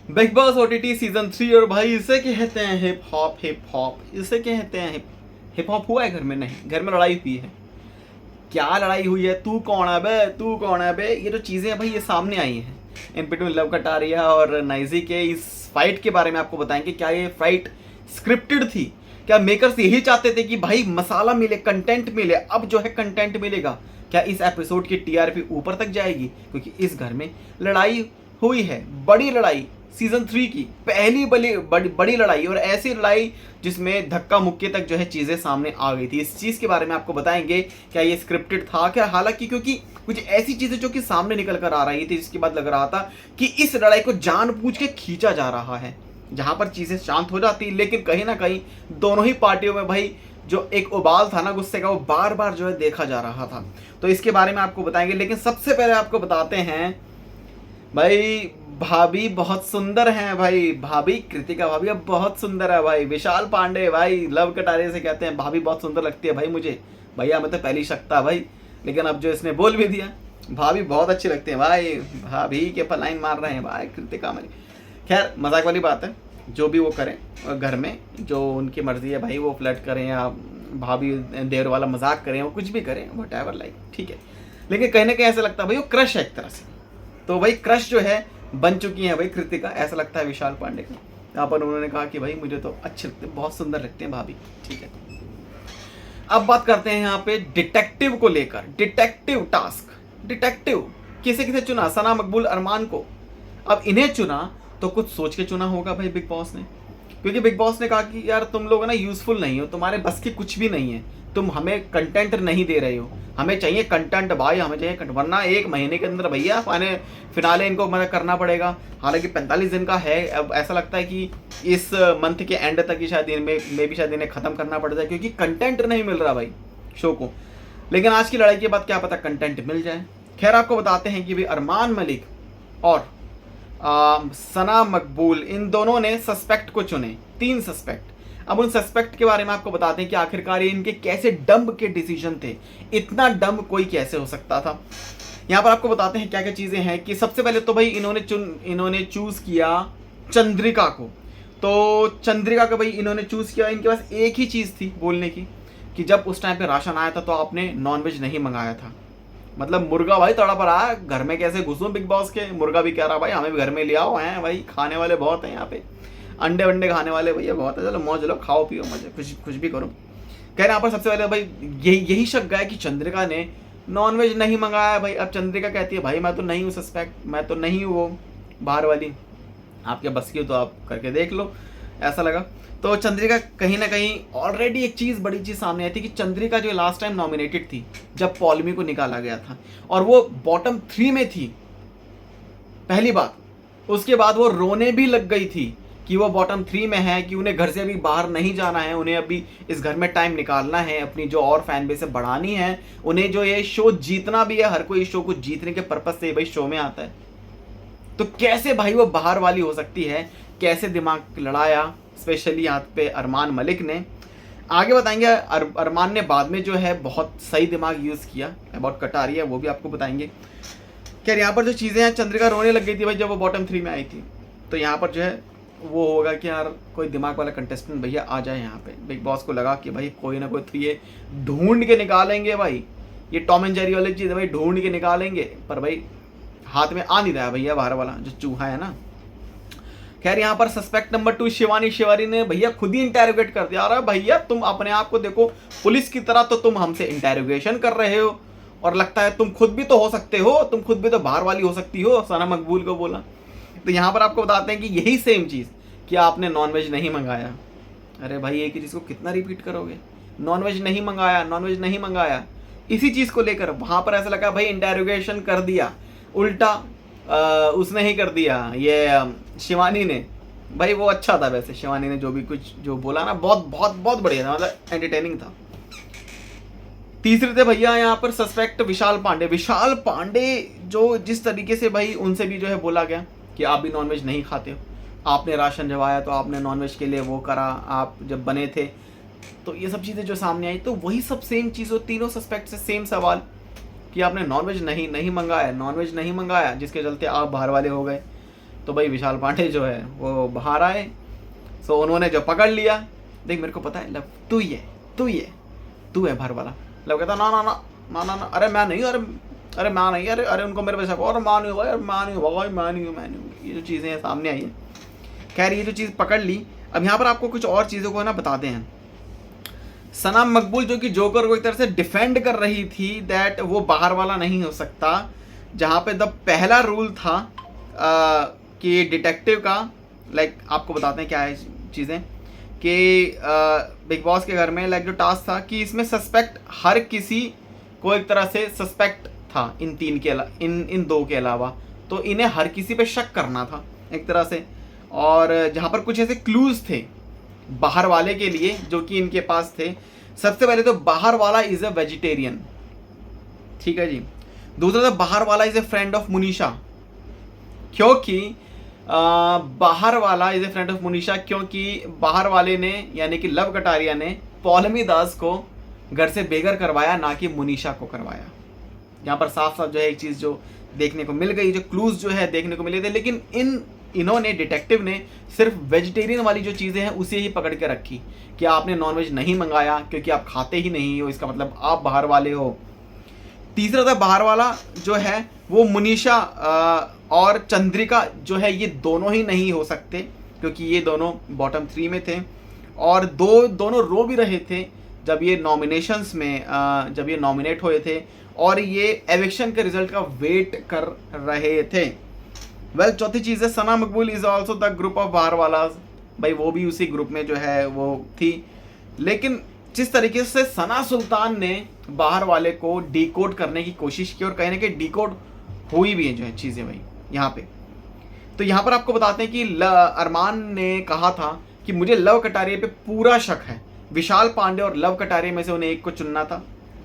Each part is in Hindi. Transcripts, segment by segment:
Big boss OTT season 3। और भाई इसे कहते हैं हिप हॉप, हिप हॉप इसे कहते हैं हिप हॉप हुआ है घर में? नहीं, घर में लड़ाई हुई है। क्या लड़ाई हुई है? तू कौन है बे, तू कौन है बे, ये जो चीज़ें हैं भाई ये सामने आई हैं इन बिटवीन लव कटारिया और नाइजी के इस फाइट के बारे में आपको बताएंगे। क्या ये फाइट स्क्रिप्टेड थी? क्या मेकर्स यही चाहते थे कि भाई मसाला मिले, कंटेंट मिले? अब जो है कंटेंट मिलेगा। क्या इस एपिसोड की टीआरपी ऊपर तक जाएगी? क्योंकि इस घर में लड़ाई हुई है, बड़ी लड़ाई, सीजन 3 की पहली बड़ी लड़ाई, और ऐसी लड़ाई जिसमें धक्का मुक्की तक जो है चीज़ें सामने आ गई थी। इस चीज़ के बारे में आपको बताएंगे। क्या ये स्क्रिप्टेड था क्या? हालांकि क्योंकि कुछ ऐसी चीज़ें जो कि सामने निकल कर आ रही थी जिसके बाद लग रहा था कि इस लड़ाई को जानबूझ के खींचा जा रहा है, जहां पर चीज़ें शांत हो जाती, लेकिन कहीं ना कहीं दोनों ही पार्टियों में भाई जो एक उबाल था ना गुस्से का, वो बार बार जो है देखा जा रहा था। तो इसके बारे में आपको बताएंगे, लेकिन सबसे पहले आपको बताते हैं भाई भाभी बहुत सुंदर हैं भाई। भाभी कृतिका भाभी अब बहुत सुंदर है भाई। विशाल पांडे भाई लव कटारे से कहते हैं भाभी बहुत सुंदर लगती है भाई मुझे। भैया मैं तो पहली शक था भाई, लेकिन अब जो इसने बोल भी दिया भाभी बहुत अच्छी लगती है भाई। भाभी के पलाइन मार रहे हैं भाई कृतिका में। खैर मजाक वाली बात है, जो भी वो करें घर में, जो उनकी मर्जी है भाई, वो फ्लर्ट करें या भाभी देवर वाला मजाक करें, वो कुछ भी करें, वट एवर लाइक, ठीक है। लेकिन कहीं ना कहीं ऐसा लगता है भाई वो क्रश है एक तरह से। तो भाई क्रश जो है बन चुकी है भाई कृतिका, ऐसा लगता है विशाल पांडे को। यहाँ पर उन्होंने कहा कि भाई मुझे तो अच्छे लगते हैं, बहुत सुंदर लगते हैं भाभी, ठीक है। अब बात करते हैं यहाँ पे डिटेक्टिव को लेकर। डिटेक्टिव टास्क, डिटेक्टिव किसे किसे चुना? सना, मकबूल, अरमान को। अब इन्हें चुना तो कुछ सोच के चुना होगा भाई बिग बॉस ने, क्योंकि बिग बॉस ने कहा कि यार तुम लोग ना यूजफुल नहीं हो, तुम्हारे बस की कुछ भी नहीं है, तुम हमें कंटेंट नहीं दे रहे हो, हमें चाहिए कंटेंट भाई, हमें चाहिए वरना 1 महीने के अंदर भैया फिनाले इनको मतलब करना पड़ेगा। हालांकि 45 दिन का है, अब ऐसा लगता है कि इस मंथ के एंड तक ही शायद इनमें भी शायद इन्हें खत्म करना पड़ जाए, क्योंकि कंटेंट नहीं मिल रहा भाई शो को। लेकिन आज की लड़ाई के बाद क्या पता कंटेंट मिल जाए। खैर आपको बताते हैं कि भाई अरमान मलिक और सना मकबूल इन दोनों ने सस्पेक्ट को चुने, 3 सस्पेक्ट। अब उन सस्पेक्ट के बारे में आपको बताते हैं कि आखिरकार ये इनके कैसे डम्ब के डिसीजन थे। इतना डम्ब कोई कैसे हो सकता था? यहाँ पर आपको बताते हैं क्या क्या चीज़ें हैं। कि सबसे पहले तो भाई इन्होंने चूज़ किया चंद्रिका को। तो चंद्रिका को भाई इन्होंने चूज़ किया, इनके पास एक ही चीज़ थी बोलने की, कि जब उस टाइम पे राशन आया था तो आपने नॉनवेज नहीं मंगाया था। मतलब मुर्गा भाई तड़ा पर आया, घर में कैसे घुसूं बिग बॉस के? मुर्गा भी कह रहा भाई हमें भी घर में ले आओ, हैं भाई खाने वाले बहुत हैं यहाँ पे, अंडे वंडे खाने वाले भैया बहुत है, चलो मौज लो, खाओ पियो, मजे कुछ भी करो। कह रहे यहाँ पर सबसे पहले भाई यही शक गया कि चंद्रिका ने नॉनवेज नहीं मंगाया भाई। अब चंद्रिका कहती है भाई मैं तो नहीं हूँ सस्पेक्ट, मैं तो नहीं हूँ वो बाहर वाली, आपके बस की हो तो आप करके देख लो, ऐसा लगा। तो चंद्रिका कहीं ना कहीं ऑलरेडी एक चीज़, बड़ी चीज़ सामने आई थी कि चंद्रिका जो लास्ट टाइम नॉमिनेटेड थी जब पॉलमी को निकाला गया था, और वो बॉटम 3 में थी, पहली बात। उसके बाद वो रोने भी लग गई थी कि वो बॉटम 3 में है, कि उन्हें घर से अभी बाहर नहीं जाना है, उन्हें अभी इस घर में टाइम निकालना है, अपनी जो और फैन बेस से बढ़ानी है, उन्हें जो ये शो जीतना भी है। हर कोई इस शो को जीतने के पर्पज से भाई शो में आता है। तो कैसे भाई वो बाहर वाली हो सकती है? कैसे दिमाग लड़ाया स्पेशली यहाँ पे अरमान मलिक ने, आगे बताएंगे। अरमान ने बाद में जो है बहुत सही दिमाग यूज़ किया अबाउट कटारिया, वो भी आपको बताएंगे। क्या यहाँ पर जो चीज़ें हैं, चंद्रिका रोने लग गई थी भाई जब वो बॉटम 3 में आई थी। तो यहाँ पर जो है वो होगा कि यार कोई दिमाग वाला कंटेस्टेंट भैया आ जाए यहाँ पे। बिग बॉस को लगा कि भाई कोई ना कोई तो ये ढूंढ के निकालेंगे भाई, ये टॉम एंड जेरी वाली चीज़ है भाई, ढूंढ के निकालेंगे। पर भाई हाथ में आ नहीं रहा है भैया बाहर वाला जो चूहा है ना। खैर यहाँ पर सस्पेक्ट नंबर 2 शिवानी ने भैया खुद ही इंटेरोगेट कर दिया। अरे भैया तुम अपने आप को देखो, पुलिस की तरह तो तुम हमसे इंटेरोगेशन कर रहे हो, और लगता है तुम खुद भी तो हो सकते हो, तुम खुद भी तो बाहर वाली हो सकती हो, सना मकबूल को बोला। तो यहाँ पर आपको बताते हैं कि यही सेम चीज़ कि आपने नॉनवेज नहीं मंगाया। अरे भाई एक ही चीज़ को कितना रिपीट करोगे? नॉनवेज नहीं मंगाया, नॉनवेज नहीं मंगाया, इसी चीज़ को लेकर वहाँ पर ऐसा लगा भाई इंटेरोगेशन कर दिया, उल्टा उसने ही कर दिया ये शिवानी ने। भाई वो अच्छा था वैसे, शिवानी ने जो भी कुछ जो बोला ना बहुत बहुत बहुत बढ़िया था, मतलब एंटरटेनिंग था। तीसरे थे भैया यहाँ पर सस्पेक्ट विशाल पांडे। विशाल पांडे जो जिस तरीके से भाई उनसे भी जो है बोला गया कि आप भी नॉनवेज नहीं खाते हो, आपने राशन जब आया तो आपने नॉनवेज के लिए वो करा, आप जब बने थे, तो ये सब चीज़ें जो सामने आई, तो वही सब सेम चीज़, तीनों सस्पेक्ट से सेम सवाल कि आपने नॉनवेज नहीं मंगाया, नॉनवेज नहीं मंगाया, जिसके चलते आप बाहर वाले हो गए। तो भाई विशाल पांडे जो है वो बाहर आए। सो उन्होंने जो पकड़ लिया, देख मेरे को पता है लव तू ही है, तू है बाहर वाला। लव कहता ना ना ना ना ना ना, अरे मैं नहीं, अरे मैं नहीं, अरे उनको मेरे पे शक, और मैं नहीं भाई, मैं नहीं हूँ। ये जो चीज़ें हैं सामने आई हैं। खैर ये जो चीज़ पकड़ ली। अब यहाँ पर आपको कुछ और चीज़ों को ना बताते हैं। सना मकबूल जो कि जोकर को एक तरह से डिफेंड कर रही थी दैट वो बाहर वाला नहीं हो सकता, जहाँ पे द पहला रूल था कि डिटेक्टिव का, लाइक आपको बताते हैं क्या है चीज़ें कि बिग बॉस के घर में लाइक जो टास्क था कि इसमें सस्पेक्ट हर किसी को एक तरह से सस्पेक्ट था, इन तीन के इन दो के अलावा, तो इन्हें हर किसी पे शक करना था एक तरह से। और जहाँ पर कुछ ऐसे क्लूज थे बाहर वाले के लिए जो कि इनके पास थे। सबसे पहले तो बाहर वाला इज अ वेजिटेरियन, ठीक है जी। दूसरा तो बाहर वाला is a friend of Munisha, क्योंकि बाहर वाला is a friend of Munisha क्योंकि बाहर वाले ने यानी कि लव कटारिया ने पौलमी दास को घर से बेघर करवाया, ना कि मुनीषा को करवाया। यहाँ पर साफ साफ जो है एक चीज़ जो देखने को मिल गई, जो क्लूज जो है देखने को मिले थे, लेकिन इन्होंने डिटेक्टिव ने सिर्फ वेजिटेरियन वाली जो चीज़ें हैं उसे ही पकड़ के रखी कि आपने नॉनवेज नहीं मंगाया क्योंकि आप खाते ही नहीं हो, इसका मतलब आप बाहर वाले हो। तीसरा था बाहर वाला जो है वो मुनीषा और चंद्रिका जो है ये दोनों ही नहीं हो सकते क्योंकि ये दोनों बॉटम 3 में थे और दोनों रो भी रहे थे जब ये नॉमिनेशंस में जब ये नॉमिनेट हुए थे और ये एविक्शन के रिजल्ट का वेट कर रहे थे। वेल चौथी चीज़ है सना मकबूल is also the group of बाहर वाला, भाई वो भी उसी ग्रुप में जो है वो थी। लेकिन जिस तरीके से सना सुल्तान ने बाहर वाले को डिकोड करने की कोशिश की और कहीं ना कहीं डिकोड हुई भी है जो है चीज़ें भाई यहाँ पे। तो यहाँ पर आपको बताते हैं कि अरमान ने कहा था कि मुझे लव कटारिया पे पूरा शक है। विशाल पांडे और लव कटारिया में से उन्हें एक को चुनना था,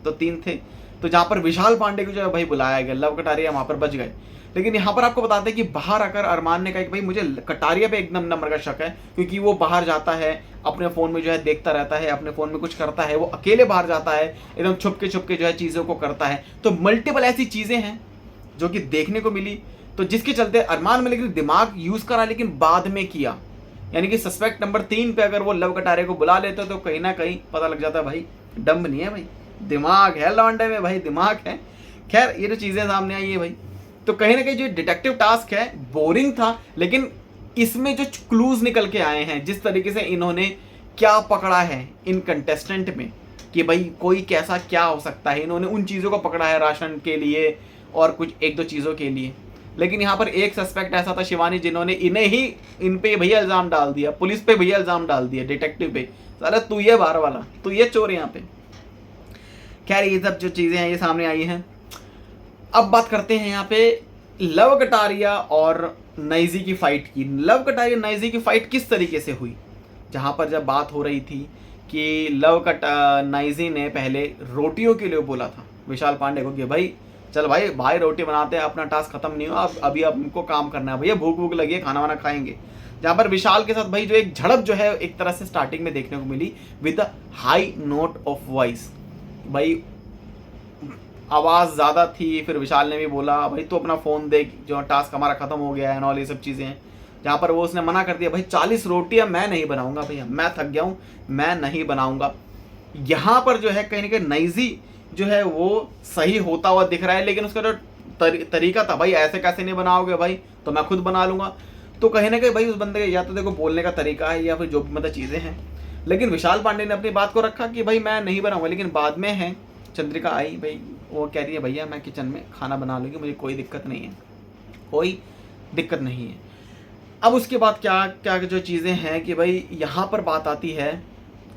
तो 3 थे। तो जहाँ पर विशाल पांडे को जो है भाई बुलाया गया, लव कटारिया वहाँ पर बच गए। लेकिन यहाँ पर आपको बताते हैं कि बाहर आकर अरमान ने कहा कि भाई मुझे कटारिया पे एकदम नंबर का शक है क्योंकि वो बाहर जाता है अपने फ़ोन में जो है देखता रहता है, अपने फ़ोन में कुछ करता है, वो अकेले बाहर जाता है एकदम छुप के जो है चीज़ों को करता है। तो मल्टीपल ऐसी चीज़ें हैं जो कि देखने को मिली, तो जिसके चलते अरमान में लेकिन दिमाग यूज़ करा लेकिन बाद में किया, यानी कि सस्पेक्ट नंबर 3 पे अगर वो लव कटारिया को बुला लेते तो कहीं ना कहीं पता लग जाता भाई डम्ब नहीं है भाई, दिमाग है लौंडे में भाई, दिमाग है। खैर ये जो चीज़ें सामने आई है भाई, तो कहीं ना कहीं जो डिटेक्टिव टास्क है बोरिंग था, लेकिन इसमें जो क्लूज निकल के आए हैं, जिस तरीके से इन्होंने क्या पकड़ा है इन कंटेस्टेंट में कि भाई कोई कैसा क्या हो सकता है, इन्होंने उन चीज़ों को पकड़ा है राशन के लिए और कुछ 1-2 चीज़ों के लिए। लेकिन यहाँ पर एक सस्पेक्ट ऐसा था शिवानी जिन्होंने इन पे भैया इल्ज़ाम डाल दिया, पुलिस पे भैया इल्ज़ाम डाल दिया, डिटेक्टिव पे, साला तू ये बाहर वाला, तू ये चोर यहाँ पे। खैर ये सब जो चीज़ें हैं ये सामने आई हैं। अब बात करते हैं यहाँ पे लव कटारिया और नाइजी की फाइट की। लव कटारिया नाइजी की फाइट किस तरीके से हुई, जहाँ पर जब बात हो रही थी कि नाइजी ने पहले रोटियों के लिए बोला था विशाल पांडे को कि भाई चल भाई रोटी बनाते हैं, अपना टास्क खत्म नहीं हुआ, अभी हमको काम करना है भैया, भूख लगी है, खाना वाना खाएंगे। जहाँ पर विशाल के साथ भाई जो एक झड़प जो है एक तरह से स्टार्टिंग में देखने को मिली with high note of voice, भाई आवाज़ ज़्यादा थी। फिर विशाल ने भी बोला भाई तू अपना फ़ोन देख, जो टास्क हमारा ख़त्म हो गया है और ये सब चीज़ें हैं। जहाँ पर वो उसने मना कर दिया भाई 40 रोटियाँ मैं नहीं बनाऊँगा भैया, मैं थक गया हूँ, मैं नहीं बनाऊँगा। यहाँ पर जो है कहीं ना कहीं नाइजी जो है वो सही होता हुआ दिख रहा है, लेकिन उसका जो तरीका था भाई ऐसे कैसे नहीं बनाओगे भाई, तो मैं खुद बना लूँगा। तो कहीं ना कहीं भाई उस बंदे का या तो देखो बोलने का तरीका है या फिर जो भी मतलब चीज़ें हैं। लेकिन विशाल पांडे ने अपनी बात को रखा कि भाई मैं नहीं बनाऊँगा। लेकिन बाद में है चंद्रिका आई, भाई वो कह रही है भैया मैं किचन में खाना बना लूँगी, मुझे कोई दिक्कत नहीं है, कोई दिक्कत नहीं है। अब उसके बाद क्या क्या जो चीज़ें हैं कि भाई यहाँ पर बात आती है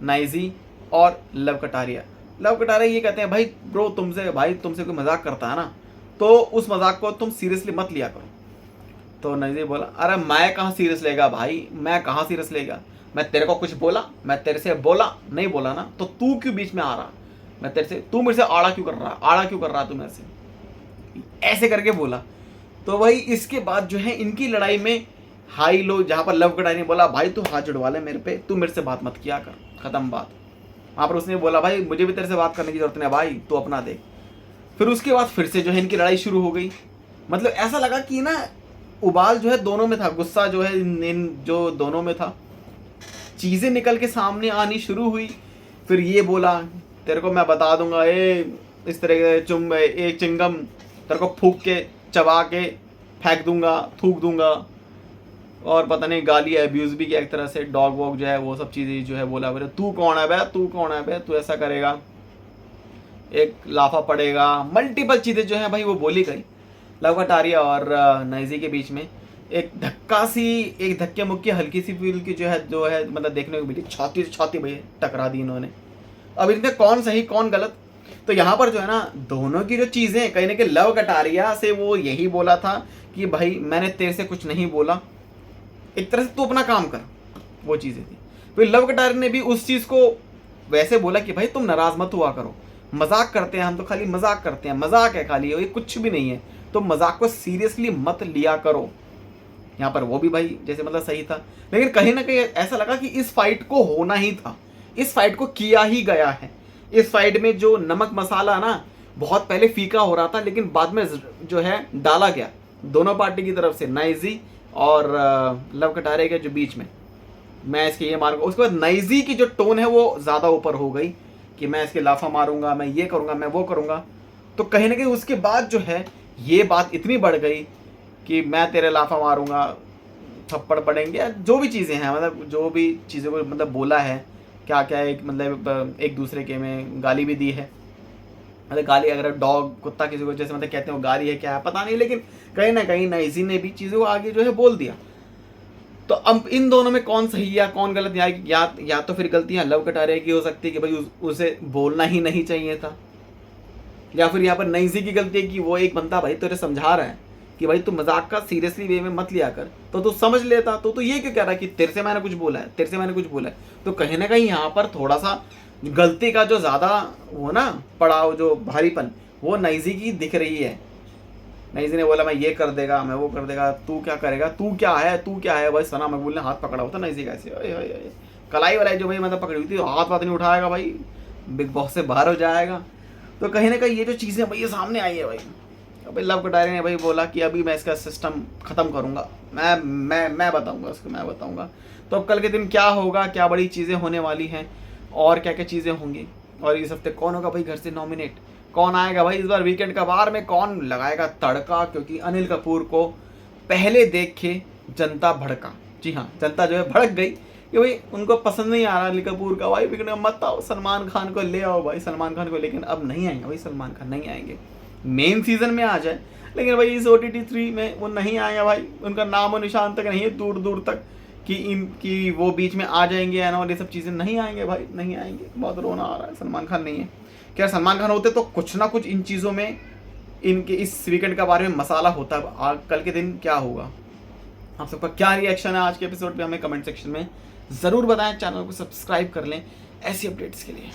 नाइजी और लव कटारिया। लव कटारिया ये कहते हैं भाई ब्रो तुमसे कोई मजाक करता है ना तो उस मजाक को तुम सीरियसली मत लिया करो। तो नाइजी बोला अरे मैं कहाँ सीरियस लेगा भाई, मैं कहाँ सीरियस लेगा, मैं तेरे को कुछ बोला, मैं तेरे से बोला नहीं बोला ना, तो तू क्यों बीच में आ रहा, मैं तेरे से, तू मेरे से आड़ा क्यों कर रहा तू मेरे से, ऐसे करके बोला। तो भाई इसके बाद जो है इनकी लड़ाई में हाई लो, जहाँ पर लव कटारिया ने बोला भाई तू हाथ जुड़वा ले मेरे पे, तू मेरे से बात मत किया कर, खत्म बात। वहाँ पर उसने बोला भाई मुझे भी तेरे से बात करने की जरूरत नहीं भाई, तू अपना देख। फिर उसके बाद फिर से जो है इनकी लड़ाई शुरू हो गई। मतलब ऐसा लगा कि ना उबाल जो है दोनों में था, गुस्सा जो है इन जो दोनों में था। चीज़ें निकल के सामने आनी शुरू हुई। फिर ये बोला तेरे को मैं बता दूंगा, इस तरह के एक चिंगम तेरे को फूक के चबा के फेंक दूंगा, थूक दूंगा, और पता नहीं गाली अब्यूज़ भी किया एक तरह से, डॉग वॉग जो है वो सब चीज़ें जो है बोला। फिर तू कौन है बे, तू कौन है बे, तू ऐसा करेगा, एक लाफा पड़ेगा, मल्टीपल चीज़ें जो है भाई वो बोली गई। लव कटारिया और नाइजी के बीच में एक धक्के मुक्की हल्की सी फील की जो है मतलब देखने को मिली। छाती से छाती भाई टकरा दी इन्होंने। अब इनमें कौन सही कौन गलत, तो यहाँ पर जो है ना दोनों की जो चीज़ें कहीं ना कहीं लव कटारिया से वो यही बोला था कि भाई मैंने तेरे से कुछ नहीं बोला, एक तरह से तू अपना काम कर, वो चीज़ें थी। फिर लव कटारिया ने भी उस चीज़ को वैसे बोला कि भाई तुम नाराज़ मत हुआ करो, मजाक करते हैं हम तो, खाली मजाक करते हैं, मजाक है खाली, ये कुछ भी नहीं है, तो मजाक को सीरियसली मत लिया करो। यहाँ पर वो भी भाई जैसे मतलब सही था, लेकिन कहीं ना कहीं ऐसा लगा कि इस फाइट को होना ही था, इस फाइट को किया ही गया है। इस फाइट में जो नमक मसाला ना बहुत पहले फीका हो रहा था, लेकिन बाद में जो है डाला गया दोनों पार्टी की तरफ से, नाइजी और लव कटारिया के जो बीच में, मैं इसके ये मारूंगा। उसके बाद नाइजी की जो टोन है वो ज़्यादा ऊपर हो गई कि मैं इसके लाफा मारूंगा, मैं ये करूंगा, मैं वो करूंगा। तो कहीं ना कहीं उसके बाद जो है ये बात इतनी बढ़ गई कि मैं तेरे लाफा मारूंगा, थप्पड़ पड़ेंगे, जो भी चीज़ें हैं, मतलब जो भी चीज़ों को मतलब बोला है, क्या क्या एक मतलब एक दूसरे के में गाली भी दी है। मतलब गाली अगर डॉग कुत्ता किसी को जैसे मतलब कहते हैं वो गाली है क्या है पता नहीं, लेकिन कहीं ना कहीं नाइजी ने भी चीज़ों को आगे जो है बोल दिया। तो अब इन दोनों में कौन सही या कौन गलत, या तो फिर गलतियां लव कटारिया की हो सकती है कि भाई उसे बोलना ही नहीं चाहिए था, या फिर यहाँ पर नाइजी की गलती है कि वो एक बंदा भाई तुझे समझा रहा है कि भाई तू मजाक का सीरियसली वे में मत लिया कर, तो तू समझ लेता। तो ये क्यों कह रहा है कि तेरे से मैंने कुछ बोला है, तेरे से मैंने कुछ बोला है। तो कहीं ना कहीं यहाँ पर थोड़ा सा गलती का जो ज़्यादा वो ना पड़ाव, जो भारीपन, वो नाइजी की दिख रही है। नाइजी ने बोला मैं ये कर देगा, मैं वो कर देगा, तू क्या करेगा, तू क्या है, तू क्या है। भाई सना मकबूल ने हाथ पकड़ा हुआ था नाइजी का ऐसे, कलाई वालाई जो भाई मतलब पकड़ी हुई थी, हाथ वाथ नहीं उठाएगा भाई, बिग बॉस से बाहर हो जाएगा। तो कहीं ना कहीं ये जो चीज़ें भाई ये सामने आई है भाई। अब लव कटारिया ने भाई बोला कि अभी मैं इसका सिस्टम ख़त्म करूँगा, मैं बताऊँगा उसको, मैं बताऊँगा। तो अब कल के दिन क्या होगा, क्या बड़ी चीज़ें होने वाली हैं और क्या क्या चीज़ें होंगी, और इस हफ्ते कौन होगा भाई घर से नॉमिनेट, कौन आएगा भाई इस बार वीकेंड का बार में, कौन लगाएगा तड़का, क्योंकि अनिल कपूर को पहले देख के जनता भड़का। जी हाँ, जनता जो है भड़क गई कि भाई उनको पसंद नहीं आ रहा अनिल कपूर का, भाई बिगड़े मत आओ, सलमान खान को ले आओ भाई, सलमान खान को। लेकिन अब नहीं आएंगे भाई, सलमान खान नहीं आएंगे, मेन सीजन में आ जाए, लेकिन भाई इस OTT 3 में वो नहीं आएगा भाई, उनका नाम और निशान तक नहीं है, दूर दूर तक कि वो बीच में आ जाएंगे या ना, और ये सब चीज़ें नहीं आएंगे भाई, नहीं आएंगे। बहुत रोना आ रहा है, सलमान खान नहीं है। क्या सलमान खान होते तो कुछ ना कुछ इन चीज़ों में, इनके इस वीकेंड के बारे में मसाला होता। कल के दिन क्या होगा, आप सबका क्या रिएक्शन है आज के एपिसोड पे, हमें कमेंट सेक्शन में ज़रूर बताएं। चैनल को सब्सक्राइब कर लें ऐसी अपडेट्स के लिए।